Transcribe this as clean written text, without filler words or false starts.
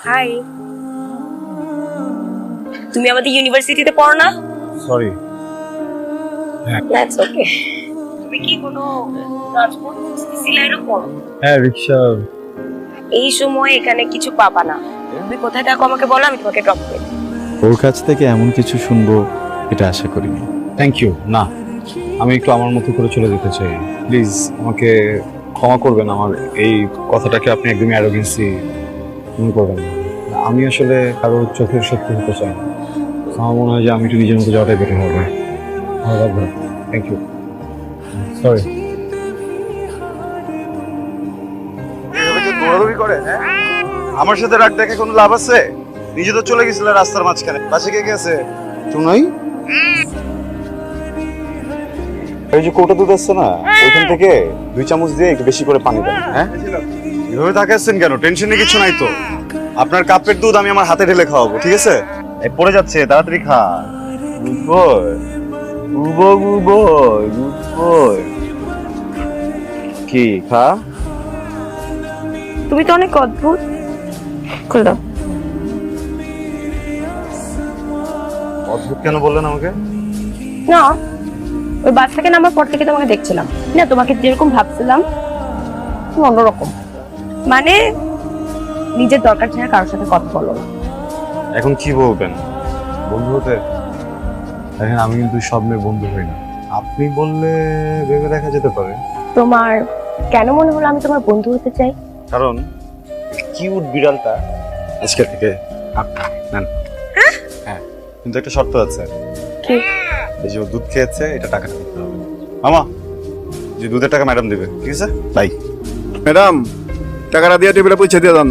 High, তুমি আমাদের ইউনিভার্সিটিতে পড়ো না? সরি। That's okay. তুমি কি কোনো ট্রান্সপোর্ট খুঁজতেছিলে এরকম? হ্যাঁ, রিক্সা। এই সময় এখানে কিছু পাবা না। তুমি কোথায় থাকো আমাকে বলো, আমি তোমাকে ড্রপ করে দিই। ওর কাছ থেকে এমন কিছু শুনবো এটা আশা করিনি। Thank you. না, আমি একটু আমার মতো করে চলে যেতে চাই। প্লিজ আমাকে ক্ষমা করবেন, আমার এই কথাটাকে আপনি একদমই অ্যারোগেন্সি মনে করবেন না। আমি আসলে কারো চোখের সত্যি হতে চাই না। আমার মনে হয় যে আমি একটু নিজের মতো যাওয়াটাই বেটার হবে। ভালো লাগবে। Thank you. সরি। দৌড়াদৌড়ি করে, হ্যাঁ? আমার সাথে রাগ দেখে কোনো লাভ আছে? নিজে তো চলে গেছিল রাস্তার মাঝখানে। পাশে কে গেছে? শুনাই এই যে কৌটা দুধ আসছে না, ওইখান থেকে 2 চামচ দিয়ে একটু বেশি করে পানি দেন। হ্যাঁ, এভাবে তাকাচ্ছেন কেন? টেনশনে কিছু নাই তো। আপনার কাপের দুধ আমি আমার হাতে ঢেলে খাওয়াবো, ঠিক আছে? এই পড়ে যাচ্ছে, তাড়াতাড়ি খা। Good boy, good boy, good boy. কি খা? তুমি তো অনেক অদ্ভুত। খুলে দাও। অদ্ভুত কেন বললেন আমাকে? না, ওই বাস থেকে নামার পর থেকে তোমাকে দেখছিলাম না, তোমাকে যেরকম ভাবছিলাম তুমি অন্যরকম। মানে নিজের দরকার ছাড়া কারোর সাথে কথা বলো না। এখন কি বলবেন? বন্ধু হতে? দেখেন, আমি কিন্তু সব মেয়ের বন্ধু হই না। আপনি বললে ভেবে দেখা যেতে পারে। তোমার কেন মনে হলো আমি তোমার বন্ধু হতে চাই? কারণ কিউট বিড়ালটা আজকে থেকে আপনি নেন। হ্যাঁ, কিন্তু একটা শর্ত আছে। কি? এই যে ও দুধ খেয়েছে, এটা টাকাটা দিতে হবে। মামা, যে দুধের টাকা ম্যাডাম দিবে, ঠিক আছে? বাই। ম্যাডাম, টাকাটা দিয়ে টেবিলে পৌঁছে দিয়ে দেন।